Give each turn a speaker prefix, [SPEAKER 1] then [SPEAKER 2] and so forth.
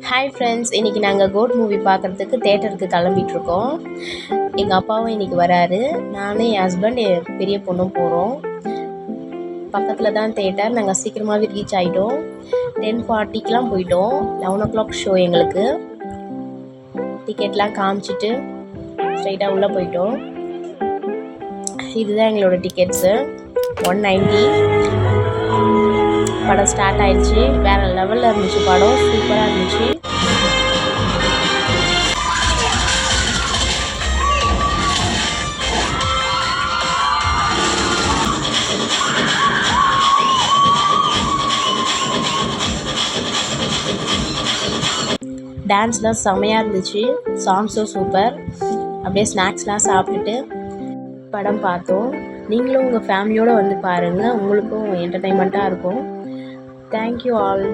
[SPEAKER 1] Hi friends, இன்றைக்கி நாங்கள் code movie பார்க்குறதுக்கு தேட்டருக்கு கிளம்பிகிட்ருக்கோம். எங்கள் அப்பாவும் இன்றைக்கி வராரு. நானும் என் ஹஸ்பண்ட் பெரிய பொண்ணும் போகிறோம். பக்கத்தில் தான் தேட்டர். நாங்கள் சீக்கிரமாகவே ரீச் ஆகிட்டோம். 10:40க்கெலாம் போயிட்டோம். 11 o'clock ஷோ எங்களுக்கு. டிக்கெட்லாம் காமிச்சிட்டு ஸ்ட்ரைட்டாக உள்ளே போயிட்டோம். இதுதான் எங்களோட டிக்கெட்ஸு. 190. படம் ஸ்டார்ட் ஆயிடுச்சு. வேறு லெவலில் இருந்துச்சு. படம் சூப்பராக இருந்துச்சு. டான்ஸ்லாம் செம்மையாக இருந்துச்சு. சாங்ஸும் சூப்பர். அப்படியே ஸ்நாக்ஸ்லாம் சாப்பிட்டுட்டு படம் பார்த்தோம். நீங்களும் உங்கள் ஃபேமிலியோடு வந்து பாருங்கள். உங்களுக்கும் என்டர்டெயின்மெண்ட்டாக இருக்கும். Thank you all.